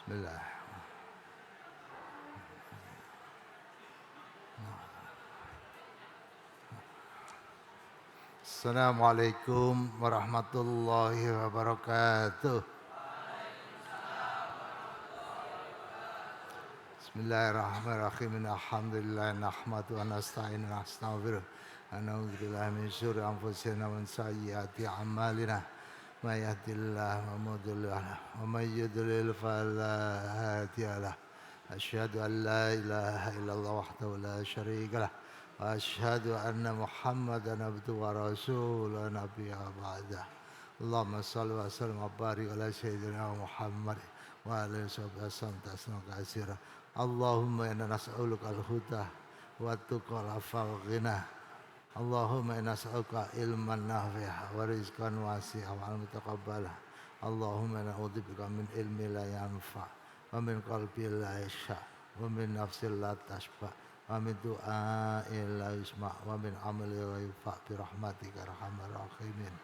Bismillah. Assalamualaikum warahmatullahi wabarakatuh. Bismillahirrahmanirrahim. Alhamdulillah nahmadu wa nasta'inu wa nastaghfiruh. A'udzu billahi min syururi anfusina wa min sayyiati a'malina. May yahdihillahu fala mudilla lahu wa may yudlil fala hadiya lahu. Asyhadu an la ilaha illallah wahdahu la syarika lahu wa asyhadu anna Muhammadan abduhu wa rasuluhu nabiyya ba'da. Allahumma shalli wa sallim wa barik ala sayyidina Muhammad wa ala alihi wa sahbihi tasliman katsira. Allahumma inna nas'aluka al-huda wa tuqa wal ghina. Allahumma inna nas'aluka ilman nafi'a wa rizqan wasi'a wa amalan mutaqabbala. Allahumma na'udzubika min ilmin la yanfa' wa min qalbin la yasha' wa min nafsin la tashba' wa min du'ain la yusma' wa min amalin la yurfa' bi rahmatika arhamar rahimin.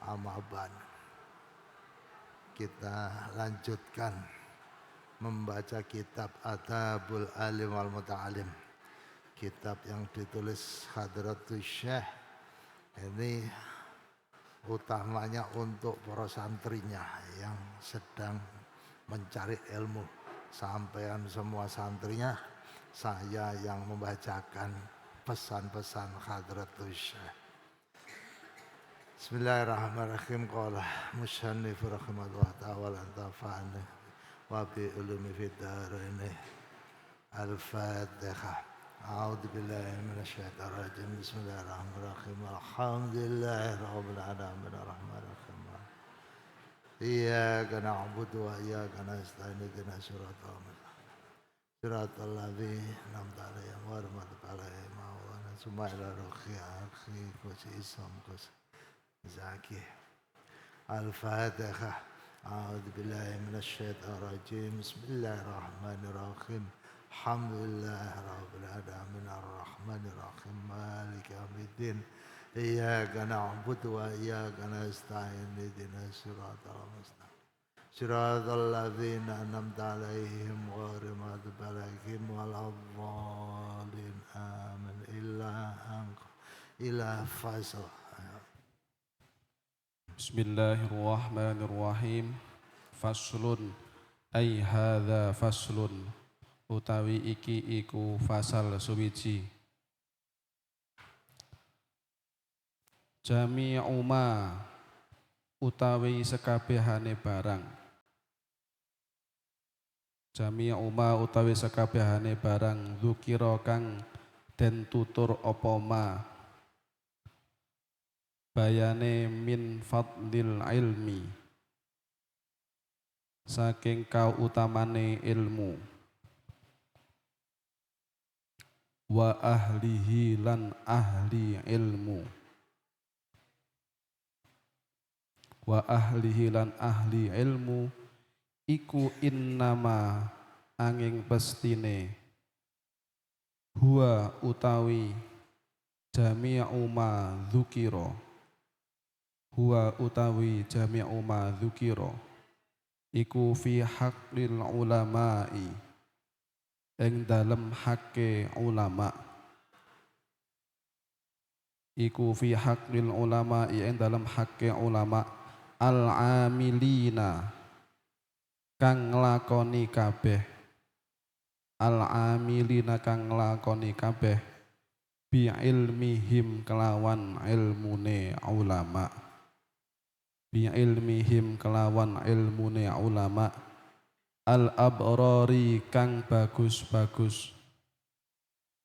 Amma ba'd. Kita lanjutkan membaca kitab Adabul Alim wal Muta'alim, kitab yang ditulis Hadratus Syekh. Ini utamanya untuk para santrinya yang sedang mencari ilmu. Sampean semua santrinya, saya yang membacakan pesan-pesan Hadratus Syekh. Bismillahirrahmanirrahim. Qala musannif rahimahullah ta'ala antafa'ana wa bi ulumi fid dharain. Al-Fatihah. A'udzu billahi minasy syaithanir rajim. Bismillahirrahmanirrahim. Alhamdulillahi rabbil alamin arrahmanir rahim. Iyyaka na'budu wa iyyaka nasta'in. Ihdinas siratal mustaqim. Siratal ladzina an'amta 'alaihim ghairil maghdubi 'alaihim waladdallin. Zaki. Al-Fatihah. A'udzu billahi minasy syaithanir rajim. Bismillahirrahmanirrahim. Alhamdulillahirabbil alamin arrahmanir rahim maliki yaumiddin. Iyyaka na'budu wa iyyaka nasta'in. Ihdinas siratal mustaqim. Siratal ladzina an'amta 'alaihim ghairil maghdubi 'alaihim waladdallin. Amin. Ila fasal. Bismillahirrahmanirrahim. Faslun ay hadza faslun utawi iki iku fasal suwiji. Jami'u ma utawi sekabehane barang. Jami'u ma utawi sekabehane barang dzukira kang den tutur apa ma bayane min fadlil ilmi saking kautamane ilmu wa ahlihi lan ahli ilmu wa ahlihi lan ahli ilmu iku innama angin pestine huwa utawi jami'u ma dzukira huwa utawi jami'u ma dzukira iku fi haqqil ulama'i ing dalem hakke ulama iku fi haqqil ulama'i ing dalem hakke ulama al-amilina kang nglakoni kabeh al-amilina kang nglakoni kabeh bi ilmihim kelawan ilmune ulama bi ilmihim kelawan ilmune ulama al-abrari kang bagus-bagus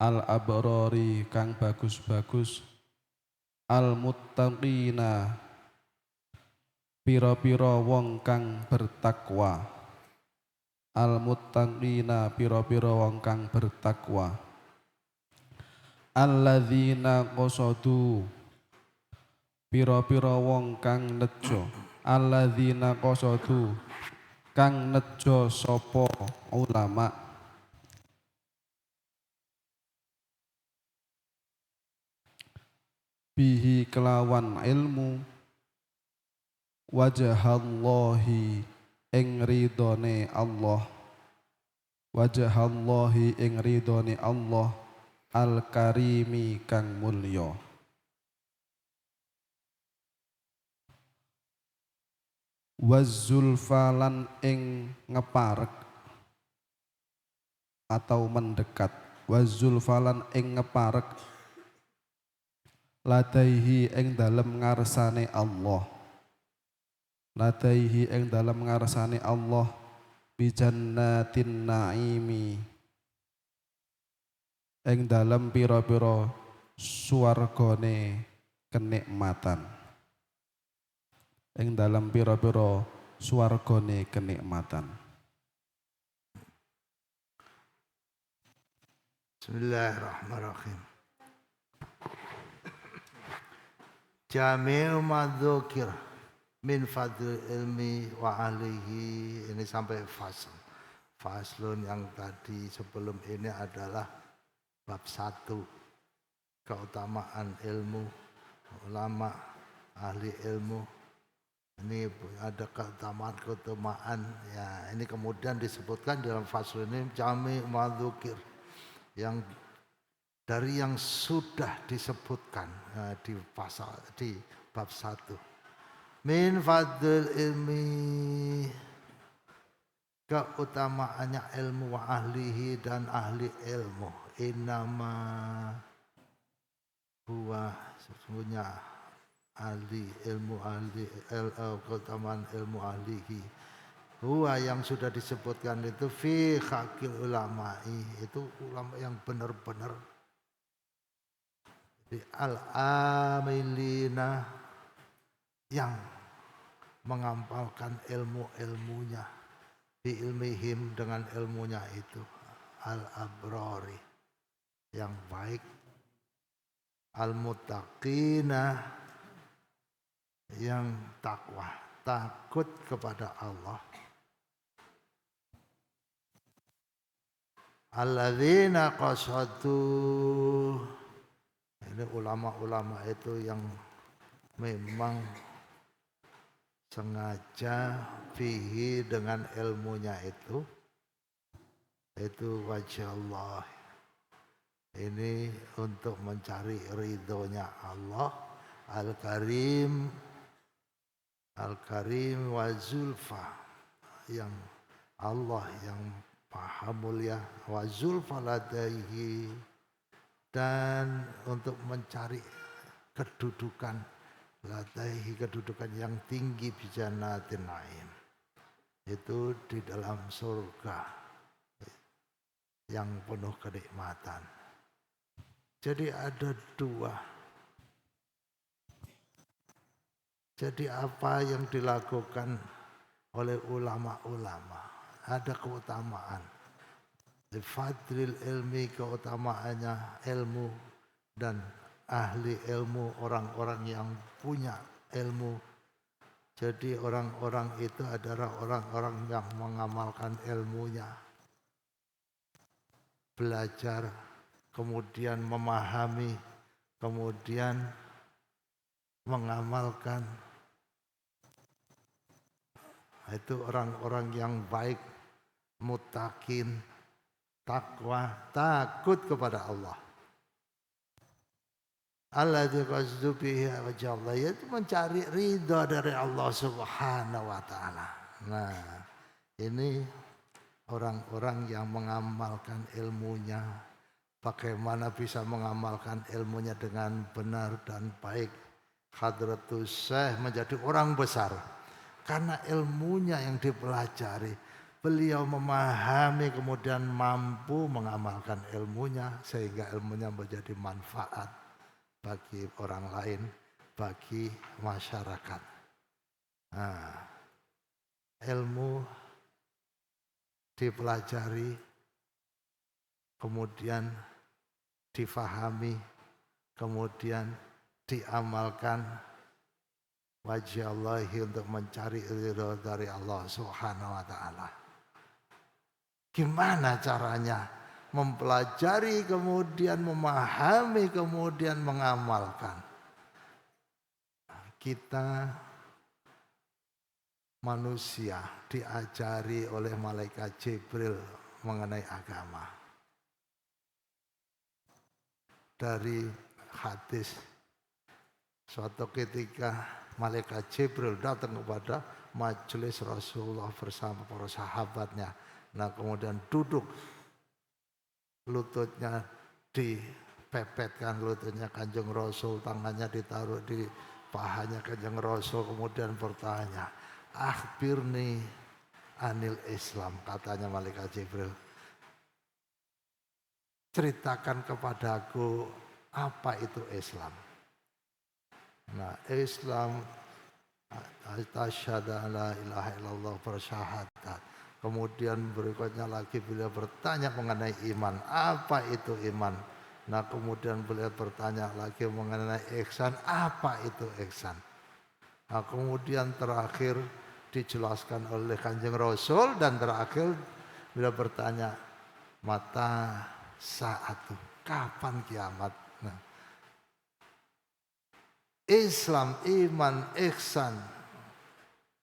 al-abrari kang bagus-bagus al-muttaqina pira-pira wong kang bertakwa al-muttaqina pira-pira wong kang bertakwa alladzina qasadu pira-pira wong kang nejo alladzina qasadu kang nejo sapa ulama bihi kelawan ilmu wajahallahi ing ridhone Allah, wajhallahi ing ridhone Allah al karimi kang mulya, wazzulfalan ing ngeparek atau mendekat, wazzulfalan ing ngeparek ladaihi ing dalem ngarsane Allah, ladaihi ing dalem ngarsane Allah bijannatin naimi ing dalem pira-pira swargane kenikmatan, ing dalem pira-pira swargane kenikmatan. Bismillahirrahmanirrahim. Jami'u madzukir min fadl ilmi wa ahlihi, ini sampai fasl. Faslun yang tadi sebelum ini adalah bab 1, keutamaan ilmu, ulama, ahli ilmu. Ini ada keutamaan ya, ini kemudian disebutkan dalam fasl ini jami' madzukir, yang dari yang sudah disebutkan di pasal di bab 1. Min fadl ilmi, keutamaannya ilmu wa ahlihi dan ahli ilmu. Innama huwa, sesungguhnya ahli ilmu, keutamaan ilmu ahlihi, huwa yang sudah disebutkan itu fi hakil ulama'i, itu ulama yang benar-benar al-amilina, yang mengamalkan ilmu-ilmunya, bi ilmihim dengan ilmunya itu, al-abrari yang baik, al-muttaqina yang takwa, takut kepada Allah, alladzina qasadu, ini ulama-ulama itu yang memang sengaja fihi dengan ilmunya itu wajah Allah, ini untuk mencari ridhonya Allah, al-karim, al-karim wa zulfa, yang Allah yang maha mulia, wa zulfa ladaihi, dan untuk mencari kedudukan ladaihi, kedudukan yang tinggi, bijannatin naim, itu di dalam surga yang penuh kenikmatan. Jadi ada 2. Jadi apa yang dilakukan oleh ulama-ulama, ada keutamaan. Fadlil ilmi, keutamaannya ilmu dan ahli ilmu, orang-orang yang punya ilmu. Jadi orang-orang itu adalah orang-orang yang mengamalkan ilmunya, belajar, kemudian memahami, kemudian mengamalkan. Itu orang-orang yang baik, muttaqin, takwa, takut kepada Allah. Alladzi qasdu bihi wajha Allah, yaitu mencari ridha dari Allah Subhanahu wa taala. Nah, ini orang-orang yang mengamalkan ilmunya. Bagaimana bisa mengamalkan ilmunya dengan benar dan baik? Hadratus Syekh menjadi orang besar karena ilmunya yang dipelajari. Beliau memahami, kemudian mampu mengamalkan ilmunya sehingga ilmunya menjadi manfaat bagi orang lain, bagi masyarakat. Nah, ilmu dipelajari, kemudian difahami, kemudian diamalkan, wajah Allah, untuk mencari ridho dari Allah Subhanahu wa taala. Gimana caranya? Mempelajari, kemudian memahami, kemudian mengamalkan. Kita manusia diajari oleh malaikat Jibril mengenai agama. Dari hadis, suatu ketika malaikat Jibril datang kepada majelis Rasulullah bersama para sahabatnya. Nah kemudian duduk, lututnya dipepetkan, lututnya Kanjeng Rasul, tangannya ditaruh di pahanya Kanjeng Rasul, kemudian bertanya, akhbirni anil Islam, katanya malaikat Jibril. Ceritakan kepadaku apa itu Islam. Nah Islam, asyhadu an la ilaha illallah, bersyahadat. Kemudian berikutnya lagi beliau bertanya mengenai iman. Apa itu iman? Nah kemudian beliau bertanya lagi mengenai ihsan. Apa itu ihsan? Nah kemudian terakhir dijelaskan oleh Kanjeng Rasul. Dan terakhir beliau bertanya, mata saat, kapan kiamat? Nah, Islam, iman, ihsan,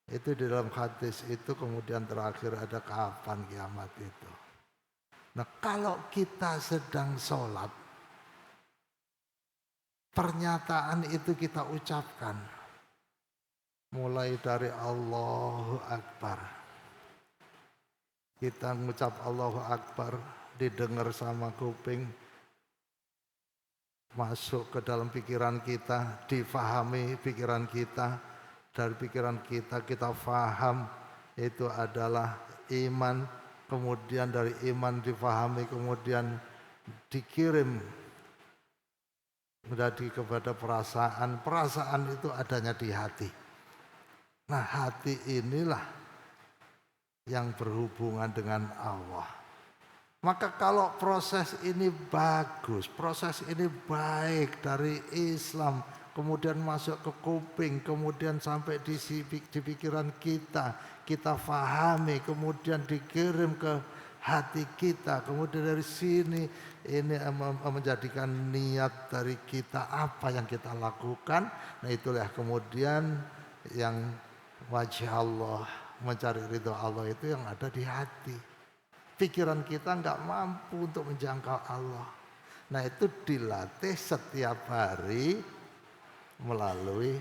itu di dalam hadis itu kemudian terakhir ada kapan kiamat itu. Nah kalau kita sedang sholat, pernyataan itu kita ucapkan mulai dari Allahu Akbar. Kita mengucap Allahu Akbar, didengar sama kuping, masuk ke dalam pikiran kita, difahami pikiran kita, dari pikiran kita kita faham itu adalah iman, kemudian dari iman difahami, kemudian dikirim menjadi kepada perasaan. Perasaan itu adanya di hati. Nah hati inilah yang berhubungan dengan Allah. Maka kalau proses ini bagus, proses ini baik dari Islam, kemudian masuk ke kuping, kemudian sampai di pikiran kita, kita fahami, kemudian dikirim ke hati kita, kemudian dari sini ini menjadikan niat dari kita apa yang kita lakukan. Nah itulah kemudian yang wajah Allah, mencari ridho Allah itu yang ada di hati. Pikiran kita nggak mampu untuk menjangkau Allah. Nah itu dilatih setiap hari melalui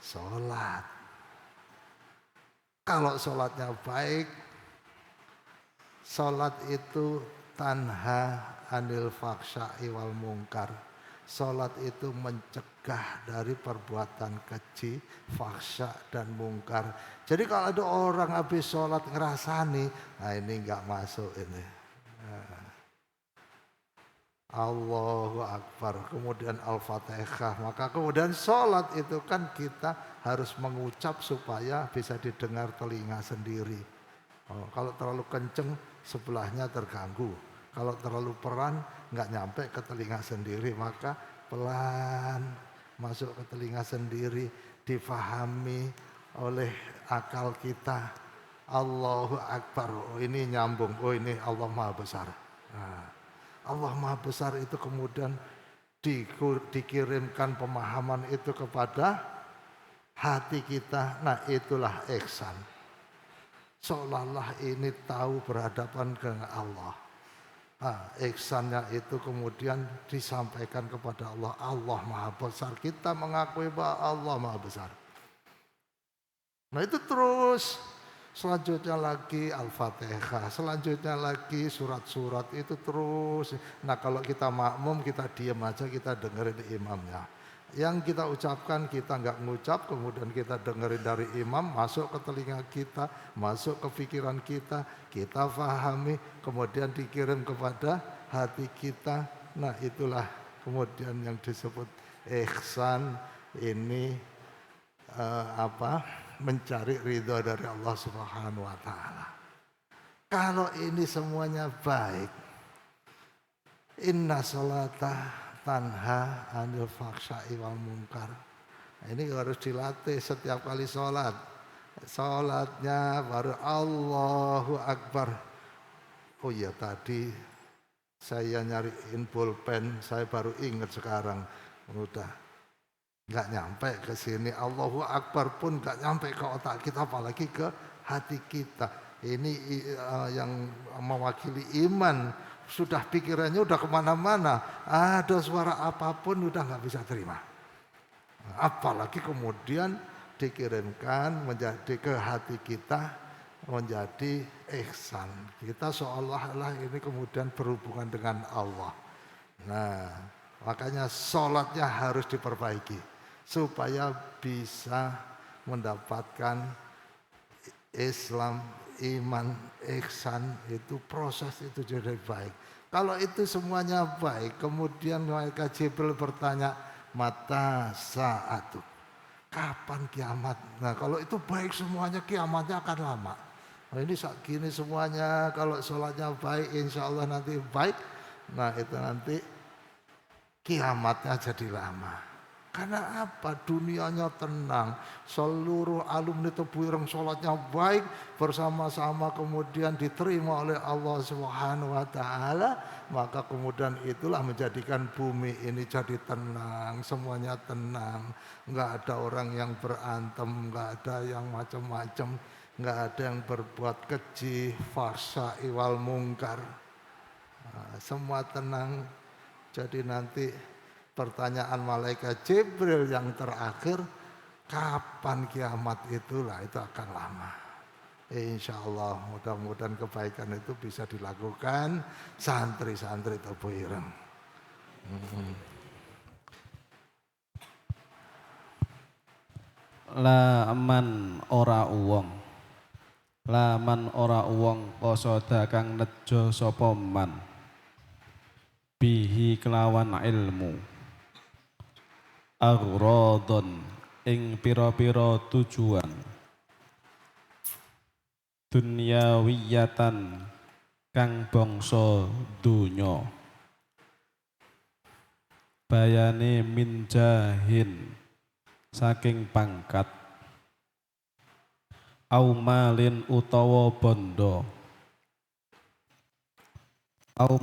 sholat. Kalau sholatnya baik, sholat itu tanha anil faksya'i wal mungkar. Sholat itu mencegah dari perbuatan keji, faksya dan mungkar. Jadi kalau ada orang habis sholat ngerasani, nah ini nggak masuk ini. Allahu Akbar, kemudian Al-Fatihah. Maka kemudian sholat itu kan kita harus mengucap supaya bisa didengar telinga sendiri. Kalau terlalu kenceng sebelahnya terganggu. Kalau terlalu peran nggak nyampe ke telinga sendiri, maka pelan masuk ke telinga sendiri, difahami oleh akal kita. Allahu Akbar, oh ini nyambung, oh ini Allah Maha Besar. Nah, Allah Maha Besar itu kemudian dikirimkan pemahaman itu kepada hati kita. Nah itulah ihsan. Seolah-olah ini tahu berhadapan dengan Allah. Nah, ihsannya itu kemudian disampaikan kepada Allah. Allah Maha Besar. Kita mengakui bahwa Allah Maha Besar. Nah itu terus. Selanjutnya lagi Al-Fatihah. Selanjutnya lagi surat-surat itu terus. Nah kalau kita makmum kita diam aja, kita dengerin imamnya. Yang kita ucapkan kita nggak ngucap, kemudian kita dengerin dari imam, masuk ke telinga kita, masuk ke pikiran kita fahami, kemudian dikirim kepada hati kita. Nah itulah kemudian yang disebut ihsan ini mencari ridho dari Allah Subhanahu wa taala. Kalau ini semuanya baik, inna sholata tanha anil faksya'i wal munkar. Nah, ini harus dilatih setiap kali sholat. Sholatnya baru Allahu Akbar. Oh iya tadi saya nyariin pulpen, saya baru ingat sekarang. Udah nggak nyampe ke sini. Allahu Akbar pun nggak nyampe ke otak kita, apalagi ke hati kita. Ini yang mewakili iman, sudah pikirannya udah kemana-mana. Ada suara apapun udah nggak bisa terima. Apalagi kemudian dikirimkan menjadi ke hati kita, menjadi ihsan. Kita seolah-olah ini kemudian berhubungan dengan Allah. Nah, makanya sholatnya harus diperbaiki supaya bisa mendapatkan Islam, iman, ihsan, itu proses itu jadi baik. Kalau itu semuanya baik, kemudian malaikat Jibril bertanya, mata saatu, kapan kiamat? Nah, kalau itu baik semuanya, kiamatnya akan lama. Nah, ini gini semuanya, kalau sholatnya baik, insya Allah nanti baik. Nah, itu nanti kiamatnya jadi lama. Karena apa? Dunianya tenang. Seluruh alumni Tebuireng sholatnya baik, bersama-sama kemudian diterima oleh Allah Subhanahu wa taala, maka kemudian itulah menjadikan bumi ini jadi tenang, semuanya tenang. Enggak ada orang yang berantem, enggak ada yang macam-macam, enggak ada yang berbuat keji, fahsya, wal mungkar. Nah, semua tenang. Jadi nanti pertanyaan malaikat Jibril yang terakhir, kapan kiamat itulah, itu akan lama. Insya Allah mudah-mudahan kebaikan itu bisa dilakukan santri-santri Tebuireng. Laman ora uwong, laman ora uwong qasada kang nejo sapa man bihi kelawan ilmu aghradon ing pira-pira tujuan dunyawiyatan kang bangsa donya bayane min jahin saking pangkat au malin utawa bondo au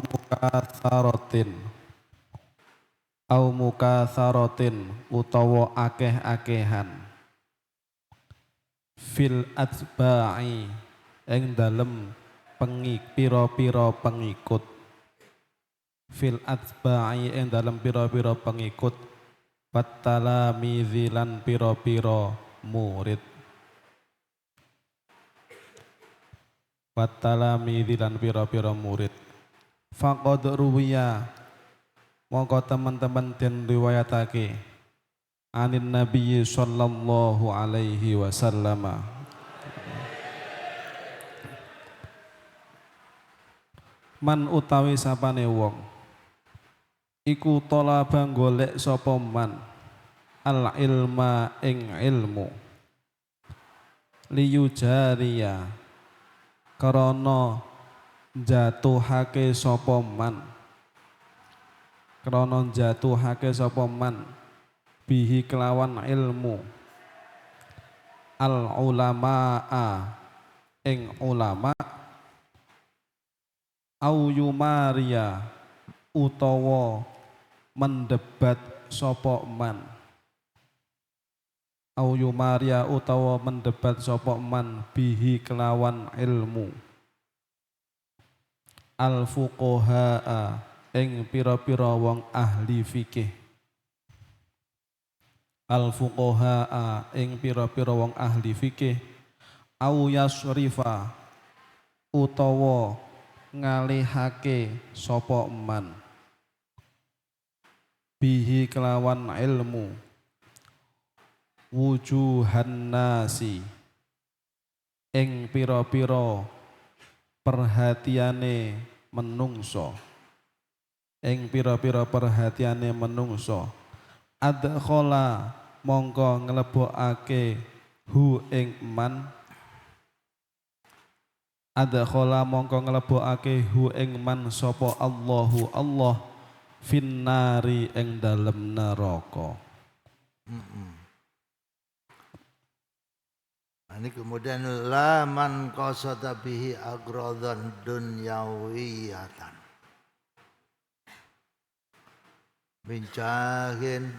mukatsaratin utawa akeh-akehan fil atba'i ing dalem pira-pira pengikut fil atba'i ing dalem pira-pira pengikut watalamizi lan pira-pira murid watalamizi lan pira-pira murid faqad ruwiya mongko teman-teman den riwayatake anin nabi sallallahu alaihi wasallam man utawi sapane wong iku tolaba golek sapa man al ilma ing ilmu liyujariya karana jatuhake sapa man krana jatuhake sapa man bihi kelawan ilmu al ulamaa ing ulama au yumaria utawa mendebat sapa man au yumaria utawa mendebat sapa man bihi kelawan ilmu al fuqahaa ing pira-pira wong ahli fikih al fuqahaa ing pira-pira wong ahli fikih au yasrifa utawa ngalihake sapa man bihi kelawan ilmu wujuhan nasi ing pira-pira perhatiane menungso ing pira-pira perhatiane menungso adkhala mongko nglebokake hu ing man adkhala mongko nglebokake hu ing man sapa Allahu Allah finnari ing dalem neraka. Ini kemudian laman qasada bihi aghradan dunyawiyatan min jahin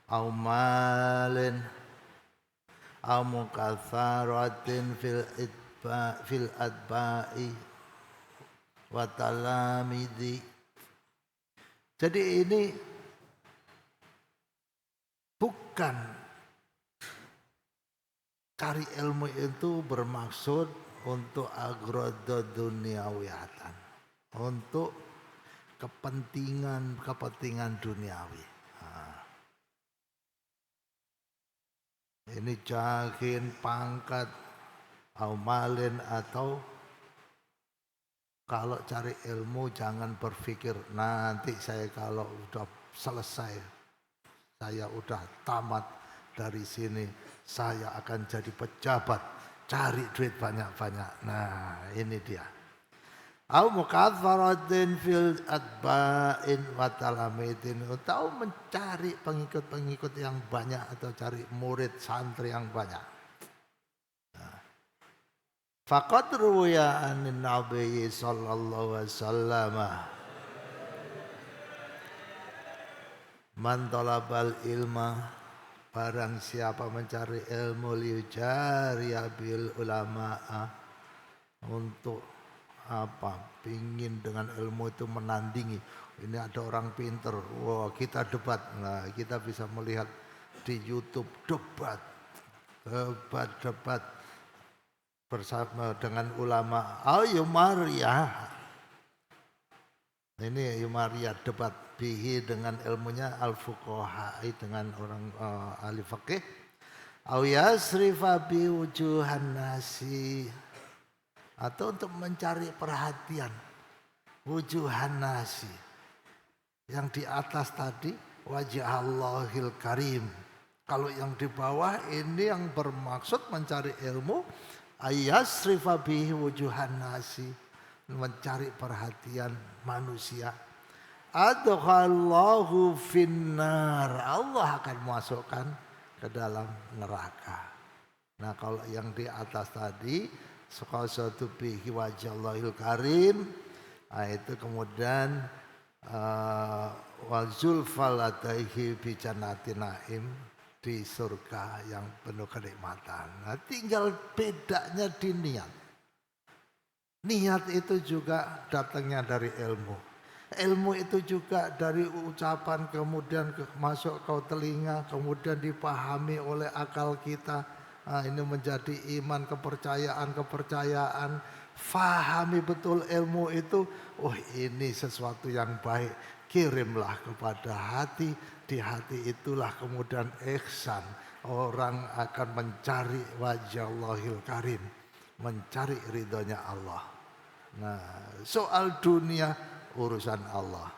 au malin au mukatharatin fil adba'i wa talamidi. Jadi ini bukan cari ilmu itu bermaksud untuk agrodha duniawiyatan, untuk kepentingan duniawi. Ini jagin, pangkat, aumalin, atau kalau cari ilmu jangan berpikir nanti saya kalau udah selesai, saya udah tamat dari sini, saya akan jadi pejabat, cari duit banyak-banyak. Nah ini dia. Au mukaththaratin fil atba'in wa talamidin, atau mencari pengikut-pengikut yang banyak atau cari murid santri yang banyak. Faqad ruwiya anin Nabi sallallahu alaihi wasallam man talabal ilma, barang siapa mencari ilmu liujariya bil ulama'a, untuk apa? Pingin dengan ilmu itu menandingi. Ini ada orang pinter, wah kita debat. Nah, kita bisa melihat di YouTube debat bersama dengan ulama. Ayo Maria. Ini Maria debat bihi dengan ilmunya al-fuqaha, dengan orang ahli fikih. Au yasrifa bi wujuhan nasi, atau untuk mencari perhatian wujuhan nasi, yang di atas tadi wajah Allahil Karim. Kalau yang di bawah ini yang bermaksud mencari ilmu, ayasrifa bihi wujuhan nasi, mencari perhatian manusia. Adkhallahu finnar, Allah akan masukkan ke dalam neraka. Nah kalau yang di atas tadi suqasatu bihi wajallahil karim, nah itu kemudian wazulfal ataihi bi jannatin naim, di surga yang penuh kenikmatan. Nah tinggal bedanya di niat. Niat itu juga datangnya dari ilmu. Ilmu itu juga dari ucapan, kemudian masuk ke telinga, kemudian dipahami oleh akal kita. Nah, ini menjadi iman, kepercayaan. Fahami betul ilmu itu. Oh ini sesuatu yang baik. Kirimlah kepada hati. Di hati itulah kemudian ihsan. Orang akan mencari wajah Allahil Karim, mencari ridhonya Allah. Nah soal dunia urusan Allah,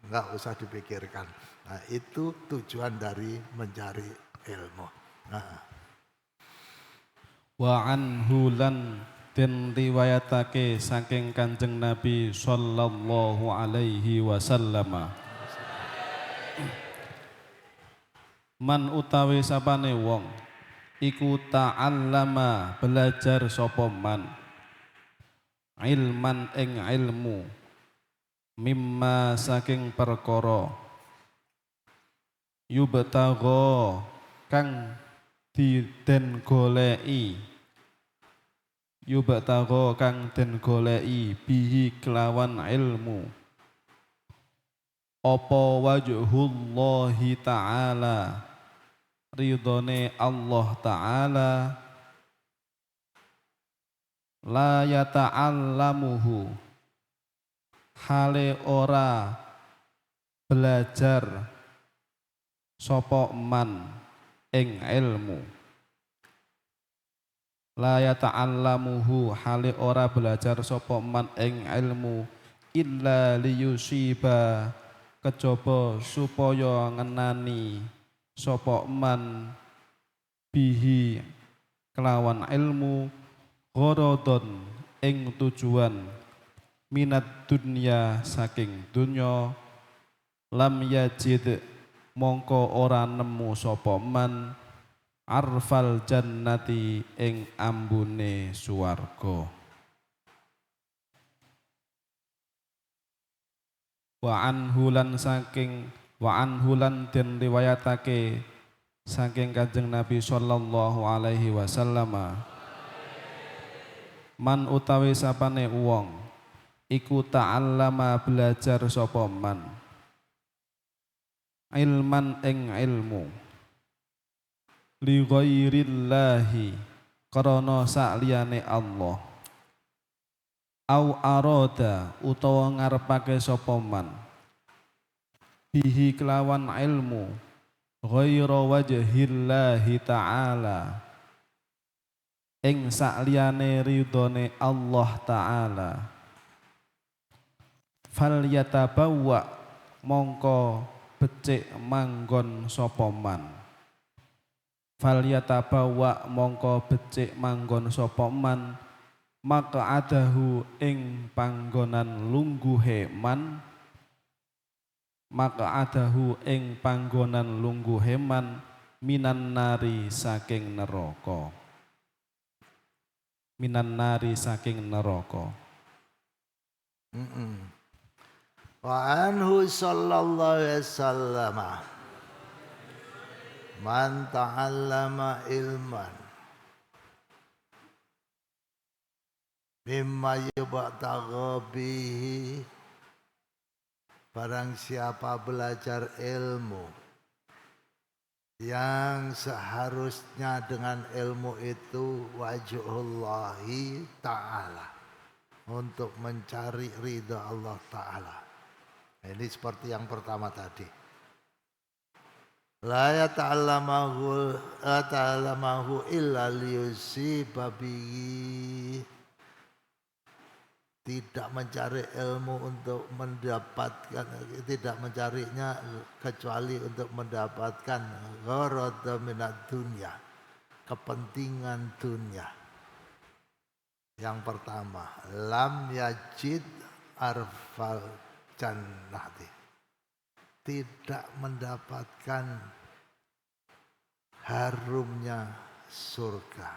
nggak usah dipikirkan. Nah itu tujuan dari mencari ilmu. Nah. Wa anhu lan den riwayatake saking Kanjeng Nabi sallallahu alaihi wasallam, man utawi sapane wong iku ta'allama belajar sapa man ilman ing ilmu mimma saking perkara yubtagha kang den goleki, yubtagha kang den goleki bihi kelawan ilmu apa wajhullahi ta'ala, ridhone Allah ta'ala, la yata'allamuhu hale ora belajar sapa man ing ilmu, la yata'allamuhu hale ora belajar sapa man ing ilmu illa liyusiba, kejaba supaya ngenani sapa man bihi kelawan ilmu gharadon ing tujuan minat dunya saking dunya, lam yajid mongko ora nemu sapa man arfal jannati ing ambune swarga. Wa anhulan saking wa anhulan den riwayatake saking Kanjeng Nabi sallallahu alaihi wasallam, man utawi sapane wong iku ta'allama belajar sapa man ilman ing ilmu li ghairillahi karana sakliyane Allah au arada utawa ngarepake sapa man bihi kelawan ilmu ghaira wajhillahi ta'ala ing sakliyane ridhone Allah taala fal yatabawwa mongko becik manggon sapa man fal yatabawwa mongko becik manggon sapa man maq'adahu ing panggonan lungguhe man maq'adahu ing panggonan lungguhe man minan nari saking neraka minan nari saking neraka. Wa anhu sallallahu alaihi wasallam man ta'allama ilman mimma yubtagha bihi, barang siapa belajar ilmu yang seharusnya dengan ilmu itu wajhullahi ta'ala, untuk mencari ridha Allah ta'ala. Ini seperti yang pertama tadi. La yata'allamahu illa liyusiba bihi, tidak mencari ilmu untuk mendapatkan, tidak mencarinya kecuali untuk mendapatkan gharada minad dunya, kepentingan dunia. Yang pertama, lam yajid arfal jannati, tidak mendapatkan harumnya surga.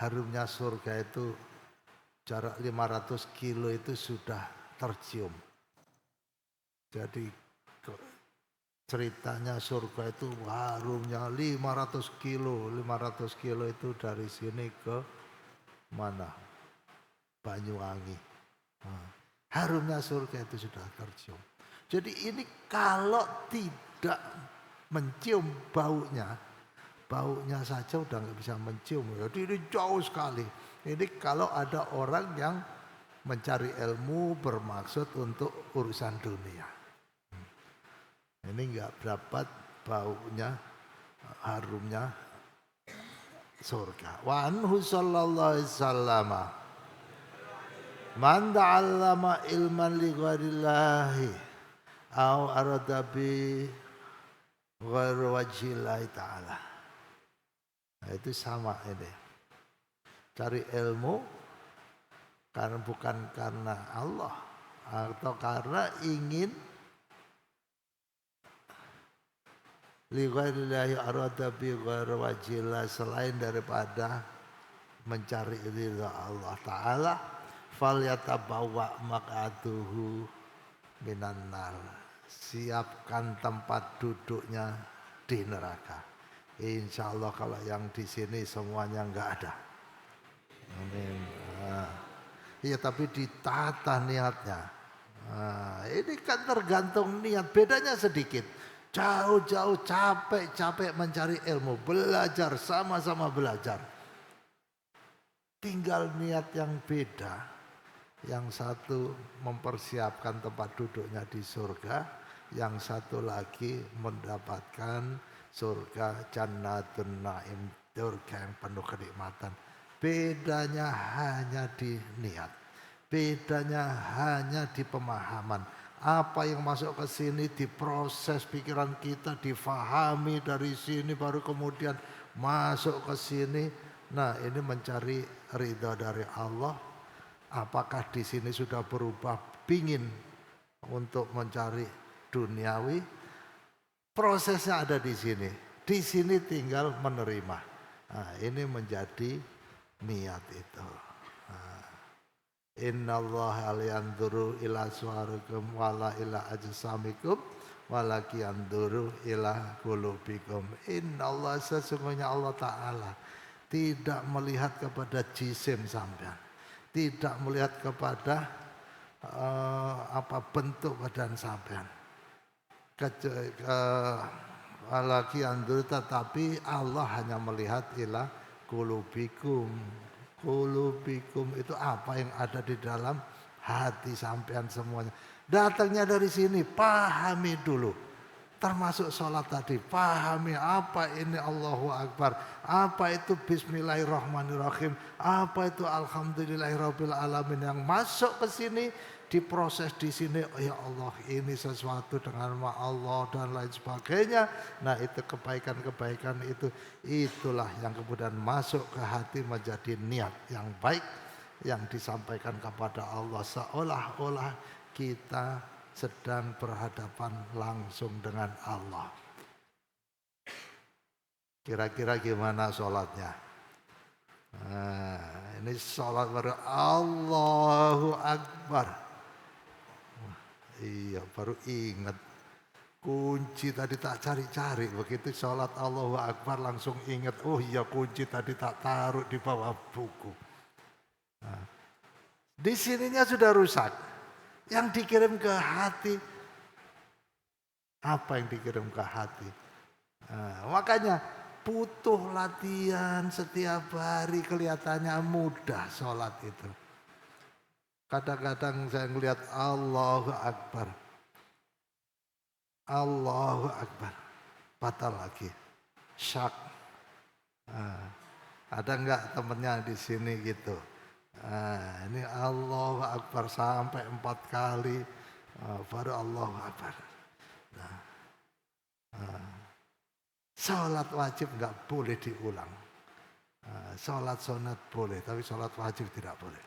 Harumnya surga itu jarak 500 kilo itu sudah tercium. Jadi ceritanya surga itu harumnya 500 kilo. 500 kilo itu dari sini ke mana? Banyuwangi. Harumnya surga itu sudah tercium. Jadi ini kalau tidak mencium baunya saja udah nggak bisa mencium. Jadi ini jauh sekali. Ini kalau ada orang yang mencari ilmu bermaksud untuk urusan dunia. Ini nggak dapat baunya, harumnya surga. Wa anhu sallallahu alaihi wasallam man ta'allama ilman li ghairillahi au arada bi ghairi wajhillahi ta'ala. Nah, itu sama ini. Cari ilmu karena bukan karena Allah atau karena ingin li ghairillahi arada bi ghairi wajhillah, selain daripada mencari ridha Allah Ta'ala, fal yatabawwa maq'aduhu minan nar, siapkan tempat duduknya di neraka. Insya Allah kalau yang di sini semuanya enggak ada. Amin. Iya, tapi ditata niatnya. Ini kan tergantung niat, bedanya sedikit. Jauh-jauh capek-capek mencari ilmu, belajar, sama-sama belajar. Tinggal niat yang beda. Yang satu mempersiapkan tempat duduknya di surga, yang satu lagi mendapatkan surga Jannatun Naim, surga yang penuh kenikmatan. Bedanya hanya di niat, bedanya hanya di pemahaman. Apa yang masuk ke sini diproses pikiran kita, difahami dari sini, baru kemudian masuk ke sini. Nah, ini mencari ridha dari Allah. Apakah di sini sudah berubah pingin untuk mencari duniawi? Prosesnya ada di sini. Di sini tinggal menerima. Nah, ini menjadi niat itu. Innallaha la yanzuru ila suwarikum wala ila ajsamikum walaki anduru ila qulubikum. Innallaha, sesungguhnya Allah Ta'ala tidak melihat kepada jisim sampean, tidak melihat kepada bentuk badan sampean. Walaki anduru, tetapi Allah hanya melihat ila qulubikum. Qulubikum itu apa yang ada di dalam hati sampean semuanya. Datangnya dari sini, pahami dulu. Termasuk sholat tadi, pahami apa ini Allahu Akbar, apa itu Bismillahirrahmanirrahim, apa itu Alhamdulillahirabbil alamin, yang masuk ke sini diproses di sini. Oh ya Allah, ini sesuatu dengan nama Allah dan lain sebagainya. Nah, itu kebaikan-kebaikan itulah yang kemudian masuk ke hati menjadi niat yang baik yang disampaikan kepada Allah, seolah-olah kita sedang berhadapan langsung dengan Allah. Kira-kira gimana sholatnya? Nah, ini sholat baru Allahu Akbar. Iya, baru ingat kunci tadi tak cari-cari. Begitu sholat Allahu Akbar langsung ingat, oh iya kunci tadi tak taruh di bawah buku. Nah, di sininya sudah rusak. Yang dikirim ke hati, apa yang dikirim ke hati? Nah, makanya butuh latihan setiap hari. Kelihatannya mudah sholat itu. Kadang-kadang saya melihat Allahu Akbar, Allahu Akbar, batal lagi, syak. Nah, ada enggak temennya di sini gitu? Nah, ini Allahu Akbar sampai 4 kali, baru Allahu Akbar. Nah, sholat wajib enggak boleh diulang. Sholat sunat boleh, tapi sholat wajib tidak boleh.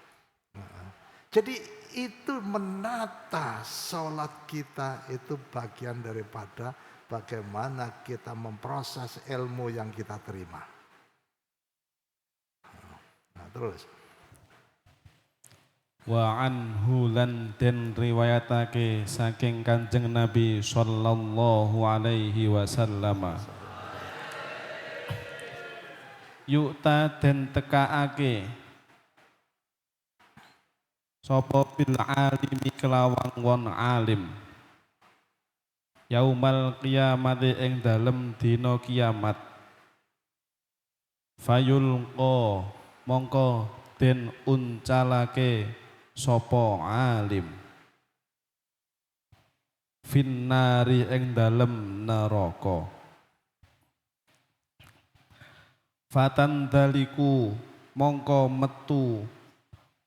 Jadi itu menata sholat kita itu bagian daripada bagaimana kita memproses ilmu yang kita terima. Nah, terus. Wa anhu lan den riwayatake saking Kanjeng Nabi sallallahu alaihi wasallam, yukta den tekaake sapa bil alimi kelawang won alim, yaumal qiyamati ing dalem dina kiamat, fayulqa mongko den uncalake sapa alim, finnari ing dalem neraka, fatan daliku mongko metu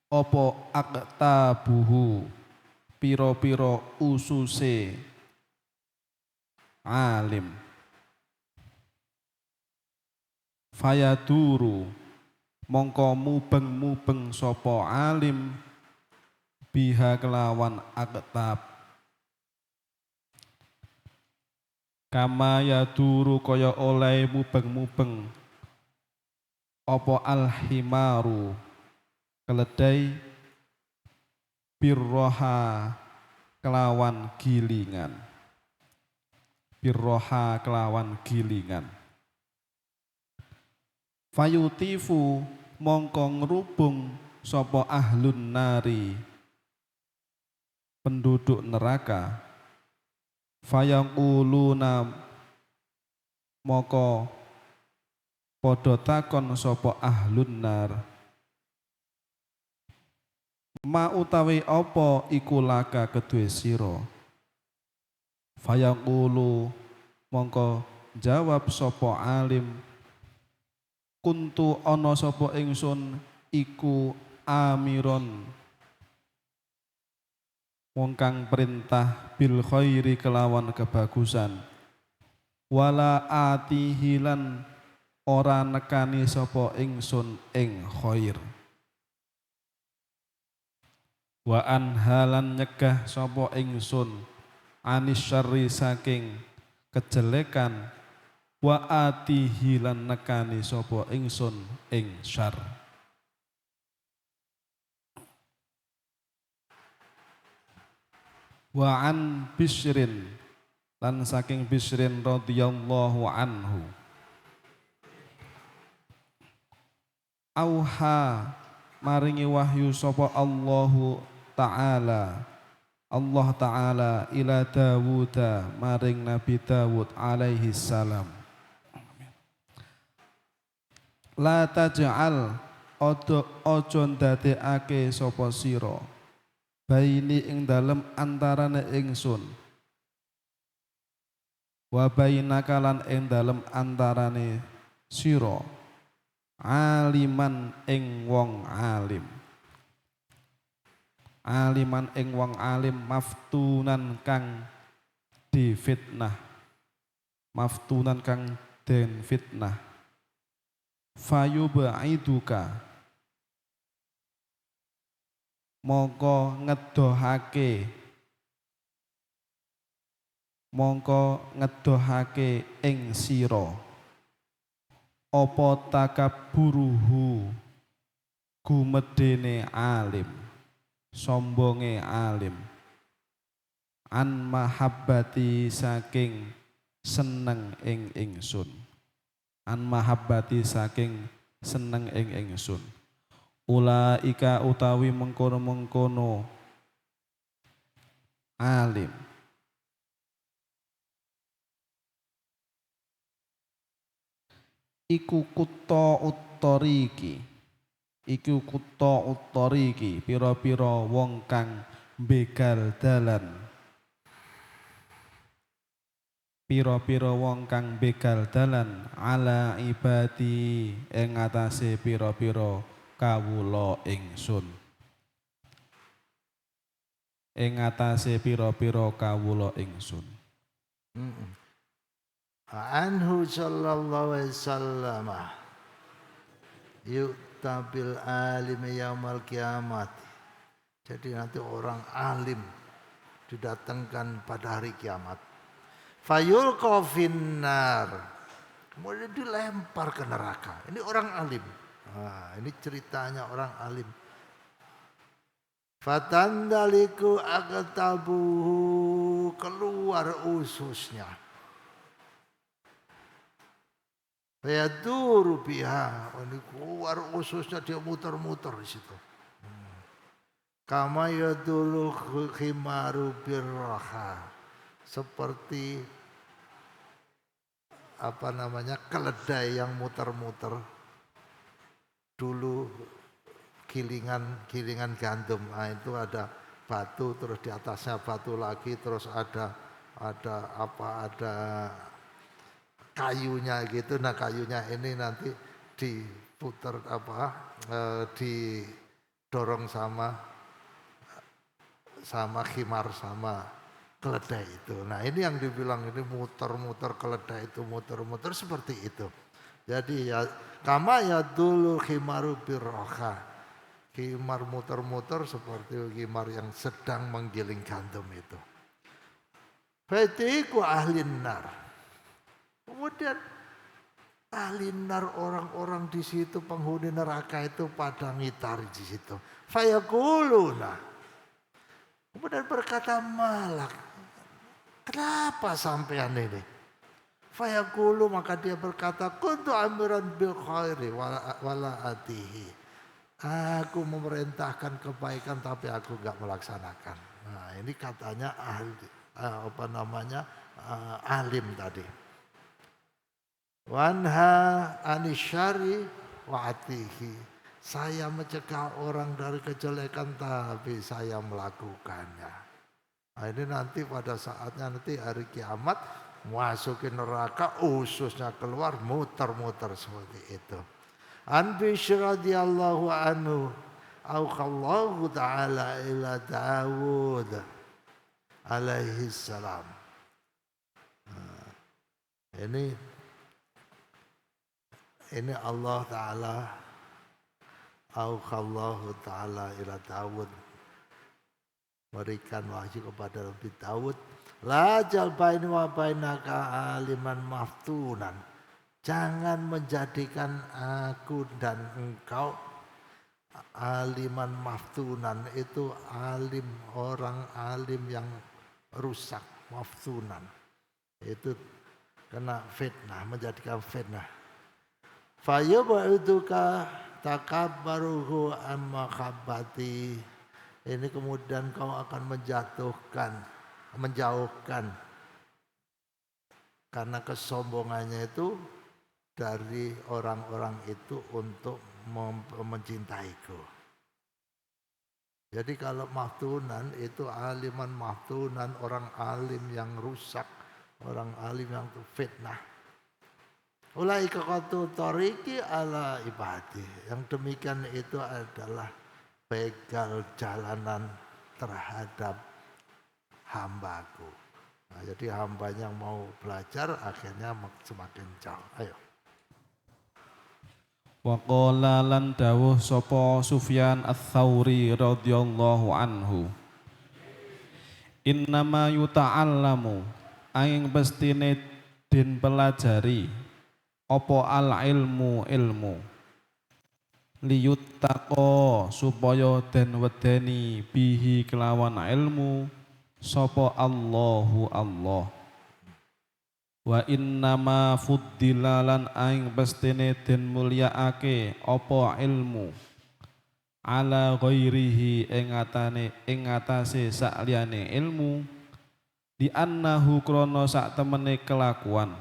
apa aktabuhu piro-piro ususe alim, fayaduru mongko mubeng-mubeng sapa alim biha kelawan aktab, kama yaduru kaya oleh mubeng-mubeng apa alhimaru keledai birroha kelawan gilingan, birroha kelawan gilingan, fayutifu mongko ngrubung sapa ahlun nari penduduk neraka, fayaquluna moko padha takon sapa ahlun nar, ma utawi apa iku laka kedue sira, fayaqulu mongko jawab sapa alim, kuntu ana sapa ingsun iku amiron wong kang perintah bil khairi kelawan kebagusan, wala atihilan ora nekani sapa ingsun ing khair, wa anhalan nyegah sapa ingsun anis syarri saking kejelekan, wa atihilan nekani sapa ingsun ing syarr. Wa an Bisyrin lan saking Bisrin radhiyallahu anhu. Auha maringi wahyu sapa Allahu Ta'ala Allah Ta'ala ila Dawud maring Nabi Dawud alaihi salam. La taj'al ojo ndadekake sapa sira baini ing dalem antarane ingsun wa bainaka lan ing dalem antarane sira aliman ing wong alim aliman ing wong alim maftunan kang difitnah maftunan kang den fitnah fayubaiduka mongko ngedohake ing sira apa takabburuhu gumedene alim sombonge alim an mahabbati saking seneng ing ingsun an mahabbati saking seneng ing ingsun ulaika utawi mengkono-mengkono alim iku kutta uttoriki pira-pira wong kang begal dalan ala ibadi ing atase pira-pira kawula ingsun Anhu sallallahu alaihi wasallam yu'ta bil alim yaumal kiamat. Jadi nanti orang alim didatangkan pada hari kiamat. Fayulqa finnar. Kemudian dilempar ke neraka. Ini orang alim. Nah, ini ceritanya orang alim. Fatandaliku aktabuhu, keluar ususnya. Fayaduru biha, ini keluar ususnya, dia muter-muter di situ. Kama yadulu khimaru birraha, seperti keledai yang muter-muter. Dulu gilingan gandum, nah itu ada batu, terus di atasnya batu lagi, terus ada kayunya gitu. Nah kayunya ini nanti diputar didorong sama khimar, sama keledai itu. Nah ini yang dibilang ini muter-muter, keledai itu muter-muter seperti itu. Jadi ya kama ya dulu khimaru birroha, khimar muter-muter seperti khimar yang sedang menggiling gandum itu. Fatiku ahlin nar. Kemudian ahli nar, orang-orang di situ, penghuni neraka itu pada ngitar di situ. Fayaquluna. Kemudian berkata malak, kenapa sampean ini? Fayaqulu, maka dia berkata, kuntu amiran bil khairi wala atihi. Aku memerintahkan kebaikan tapi aku enggak melaksanakan. Nah, ini katanya alim tadi. Wanha anisyari wa atihi. Saya mencegah orang dari kejelekan tapi saya melakukannya. Nah, ini nanti pada saatnya nanti hari kiamat masukin neraka, ususnya keluar muter-muter seperti itu. An Bishr radhiyallahu anhu auqallahu ta'ala ila Dawud alaihi salam. Ini Allah Ta'ala auqallahu ta'ala ila Dawud, berikan wahyu kepada Nabi Dawud. La jalbaini wa bainaka aliman maftunan. Jangan menjadikan aku dan engkau aliman maftunan, itu alim, orang alim yang rusak, maftunan. itu kena fitnah, menjadikan fitnah. Fayub'iduka takabbaruhu amma khabbati. Ini kemudian kau akan menjauhkan karena kesombongannya itu dari orang-orang itu untuk mencintaiku. Jadi kalau mahtunan itu aliman mahtunan, orang alim yang rusak, orang alim yang fitnah. Ulaika qatu tariqi ala ibadi. Yang demikian itu adalah begal jalanan terhadap hambaku. Nah, jadi hambanya mau belajar akhirnya semakin jauh. Ayo. Wa qala lan dawuh sapa Sufyan Ats-Tsauri radhiyallahu anhu. Innama yuta'allamu aing pestine den pelajari apa al ilmu liyuttaqo supaya den wedeni bihi kelawan ilmu sapa Allahu Allah. Wa innama fuddilalan aing pestine den mulyaake apa ilmu ala ghairihi ing atase sakliyane ilmu di annahu krana sak temene kelakuan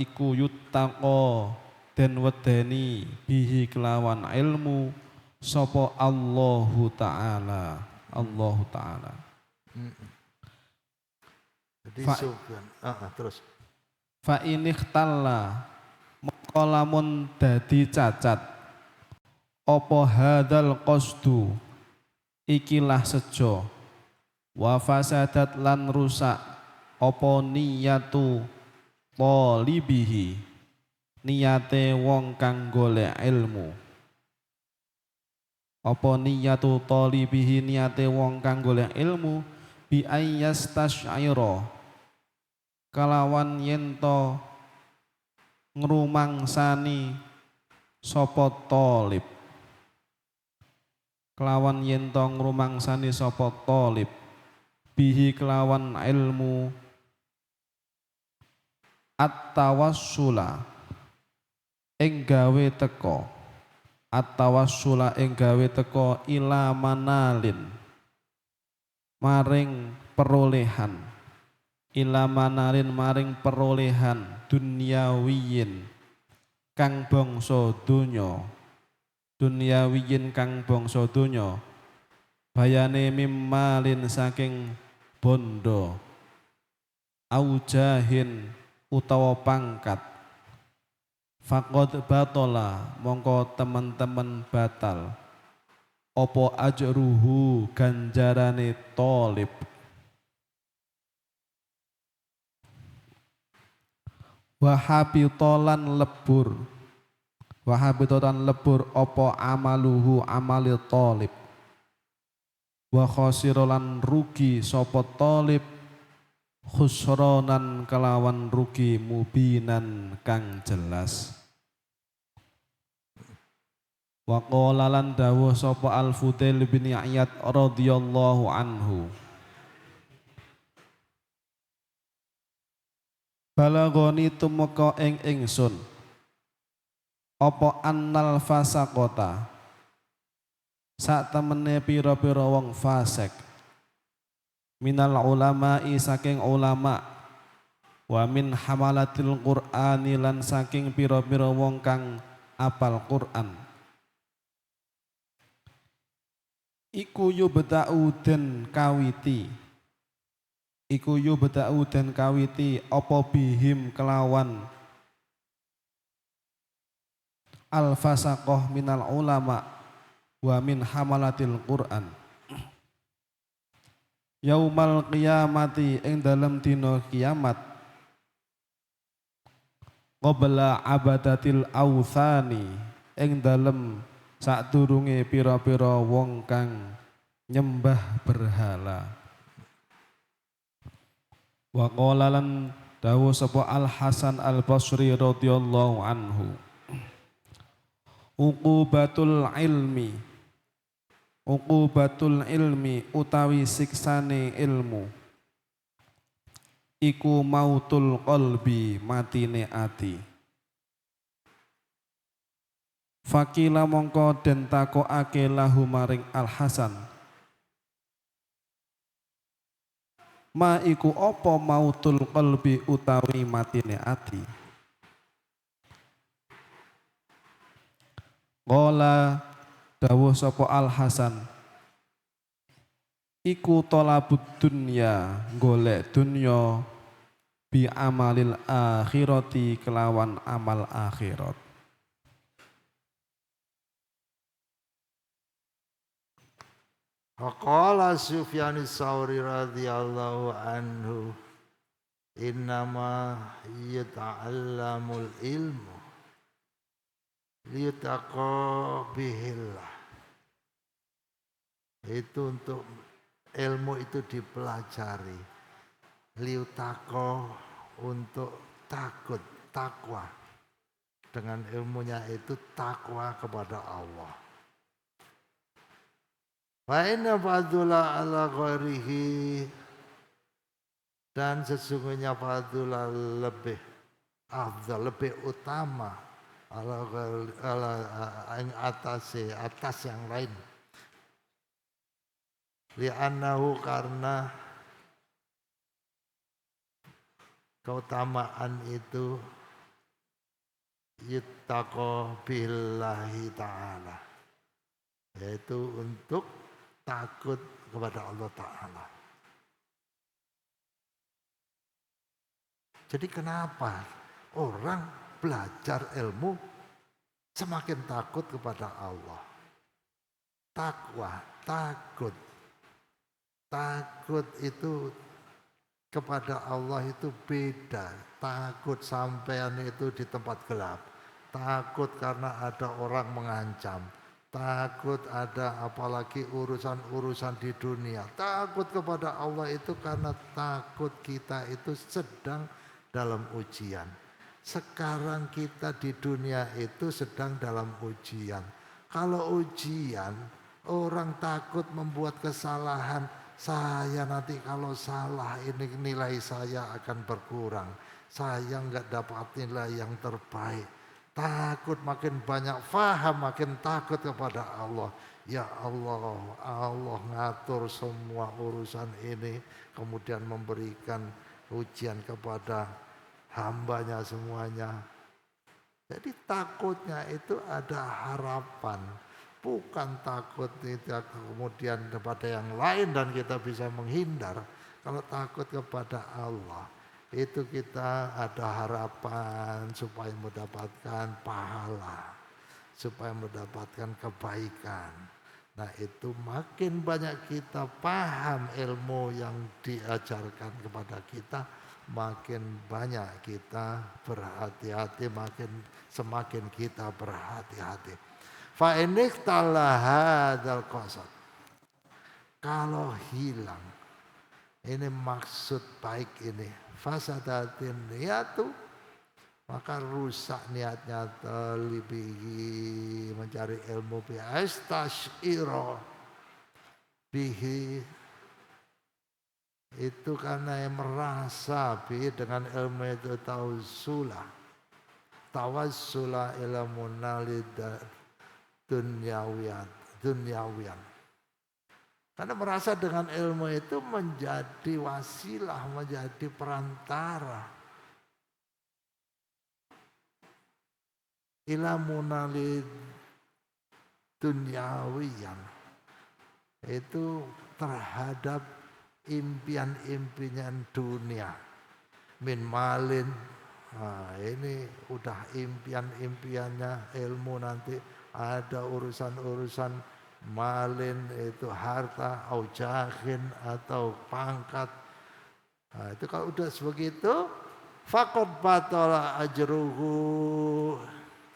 iku yuttaqo den wedeni bihi kelawan ilmu sapa Allahu Ta'ala. Jadi terus. Fa inikhtalla maka lamun dadi cacat apa hadzal qasdu ikilah sejo wa fasadat lan rusak apa niyatu talibihi niyate wong kang golek ilmu. Apa niyatu talibihi niyate wong kang golek ilmu bi ayyastasyira kalawan yento ngrumangsani sapa talib bihi kelawan ilmu at-tawassula ing gawe teka ila manalin maring perolehan dunyawiyin kang bangsa donya bayane mimmalin saking bondo aujahin utawa pangkat faqad batola mongko teman-teman batal apa ajruhu ganjarane talib wahabitolan lebur apa amaluhu amali talib wa khosirolan rugi sapa talib khusronan kelawan rugi mubinan kang jelas. Wa qala lan dawuh sapa Al-Fudail bin Iyad radhiyallahu anhu. Balagoni tumeka ing ingsun apa annal fasaqota sak temene pira-pira wong fasik minal ulama'i saking ulama wa min hamalatil qur'ani lan saking pira-pira wong kang apal Qur'an iku yubta'u den kawiti apa bihim kelawan al fasaqah minal ulama wa min hamalatil Qur'an yaumal qiyamati ing dalem dina kiamat qabla abadatil authani ing dalem sadurunge pira-pira wong kang nyembah berhala. Wa qala lan dawuh sapa Al Hasan Al Basri radhiyallahu anhu uqubatul ilmi Uqubatul ilmi utawi siksane ilmu iku mautul qalbi matine ati. Fakila mongko den takokake lahu maring Al Hasan, ma iku apa mautul qalbi utawi matine ati. Qala dawuh sapa Al Hasan, iku tolabud dunya golek dunya bi amalil akhirati kelawan amal akhirat. Faqala Sufyan Ats-Tsauri radhiyallahu anhu, innama yata'allamul ilmu liyutaqa bihillah. Itu untuk ilmu itu dipelajari, liutako untuk takut, takwa. Dengan ilmunya itu takwa kepada Allah. Wa inna fadula ala ghairihi, dan sesungguhnya fadula lebih afdal, lebih utama ala atas yang lain. Li'annahu, karena keutamaan itu yuttaqo billahi ta'ala, yaitu untuk takut kepada Allah Ta'ala. Jadi kenapa orang belajar ilmu semakin takut kepada Allah? Takwa, takut. Takut itu kepada Allah itu beda. Takut sampean itu di tempat gelap. Takut karena ada orang mengancam. Takut ada apalagi urusan-urusan di dunia. Takut kepada Allah itu karena takut kita itu sedang dalam ujian. Sekarang kita di dunia itu sedang dalam ujian. Kalau ujian, orang takut membuat kesalahan. Saya nanti kalau salah ini nilai saya akan berkurang. Saya enggak dapat nilai yang terbaik. Takut makin banyak faham, makin takut kepada Allah. Ya Allah, Allah ngatur semua urusan ini. Kemudian memberikan ujian kepada hambanya semuanya. Jadi takutnya itu ada harapan. Bukan takut tidak kemudian kepada yang lain dan kita bisa menghindar. Kalau takut kepada Allah, itu kita ada harapan supaya mendapatkan pahala, supaya mendapatkan kebaikan. Nah itu makin banyak kita paham ilmu yang diajarkan kepada kita, makin banyak kita berhati-hati, semakin kita berhati-hati. Fa inikhtala hadzal qasad, kalau hilang ini maksud baik ini, fasadatin niyatu, maka rusak niatnya, talibihi mencari ilmu bi astasyira bihi, itu karena yang merasa bi dengan ilmu itu tawassula ila munalid dunyawiyan. Karena merasa dengan ilmu itu menjadi wasilah, menjadi perantara ila munalid dunyawiyan, itu terhadap impian-impian dunia, min malin. Nah, ini udah impian-impiannya ilmu, nanti ada urusan-urusan malin, itu harta, au jahin atau pangkat. Nah, itu kalau udah sebegitu, faqad batala ajruhu,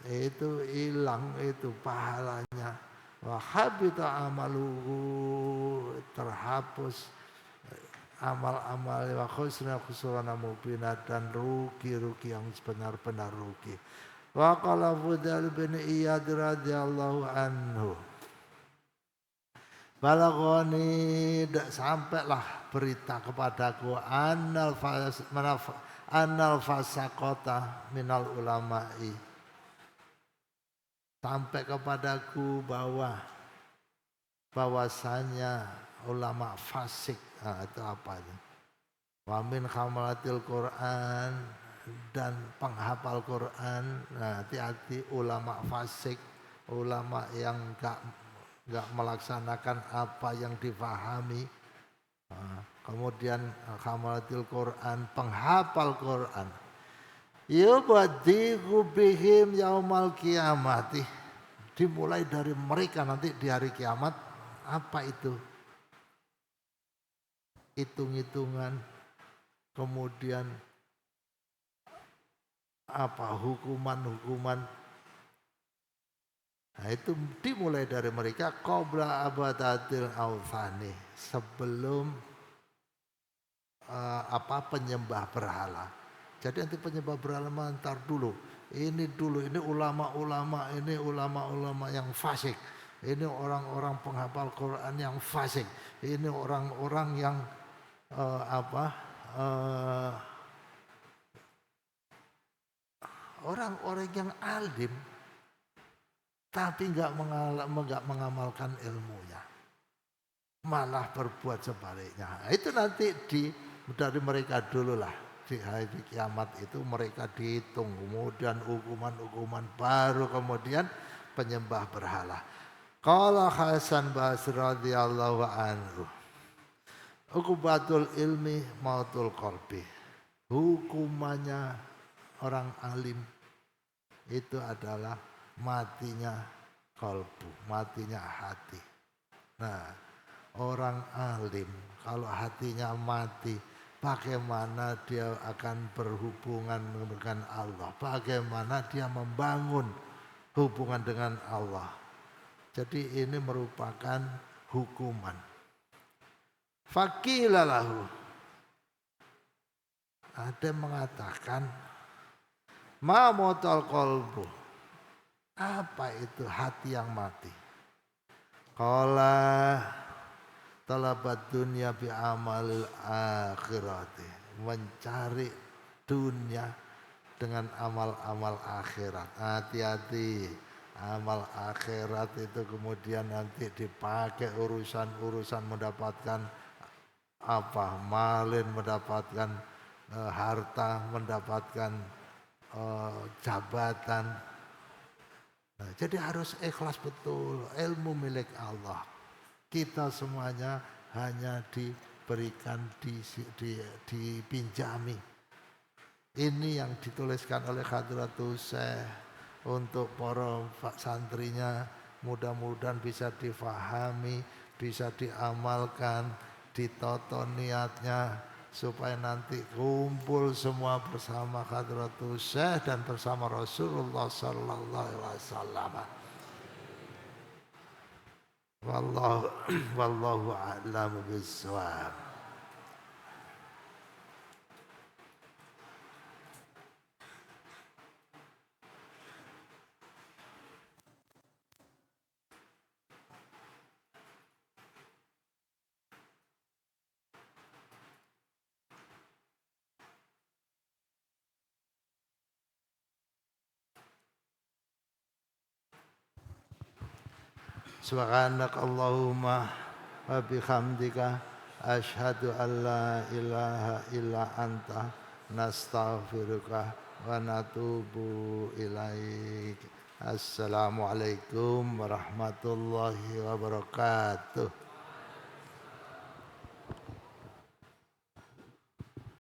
itu hilang itu pahalanya. Wa habita amaluhu, terhapus amal-amal, wa khusrana mubina, dan rugi-rugi yang sebenar-benar rugi. Wa qala Fudayl bin Iyad radhiyallahu anhu, balagoni sampailah berita kepadaku annal fasaqata minal ulama'i, sampai kepadaku bahwasanya ulama fasik. Nah, itu apa itu? Wa min khamalatil Quran, dan penghafal Quran. Nah, hati-hati ulama fasik, ulama yang enggak melaksanakan apa yang difahami. Nah, kemudian khamalatil Quran, penghafal Quran. Yubadhiqu bihim yaumal qiyamati, dimulai dari mereka nanti di hari kiamat. Apa itu? Hitung-hitungan, kemudian apa hukuman-hukuman. Nah, itu dimulai dari mereka qabla abadatil awthani, sebelum penyembah berhala. Jadi nanti penyembah berhala mentar dulu. Ini ulama-ulama, ini ulama-ulama yang fasik. Ini orang-orang penghafal Quran yang fasik. Ini orang-orang yang orang-orang yang alim tapi enggak mengamalkan ilmunya, malah berbuat sebaliknya. Nah, itu nanti dari mereka dulu lah. Di hari kiamat itu mereka dihitung, kemudian hukuman-hukuman, baru kemudian penyembah berhala. Qala Hasan Basri radhiyallahu anhu, uqubatul ilmi mautul qalbi. Hukumannya orang alim itu adalah matinya qalbu, matinya hati. Nah, orang alim kalau hatinya mati, bagaimana dia akan berhubungan dengan Allah? Bagaimana dia membangun hubungan dengan Allah? Jadi ini merupakan hukuman. Faqila lahu, ada yang mengatakan, ma motal qalbu, apa itu hati yang mati? Qala talabat dunia bi amalil akhirati, mencari dunia dengan amal-amal akhirat. Hati-hati, amal akhirat itu kemudian nanti dipakai urusan-urusan mendapatkan malin, mendapatkan harta, mendapatkan jabatan. Nah, jadi harus ikhlas betul, ilmu milik Allah. Kita semuanya hanya diberikan, dipinjami. Ini yang dituliskan oleh Hadratul Syekh untuk para santrinya, mudah-mudahan bisa difahami, bisa diamalkan, ditoto niatnya, supaya nanti kumpul semua bersama Hadratul Syekh dan bersama Rasulullah sallallahu alaihi wasallam. Wallahu a'lamu bissawab. Subhanakallahumma wa bihamdika asyhadu an la ilaha illa anta nastaghfiruka wa natubu ilaik. Assalamualaikum warahmatullahi wabarakatuh.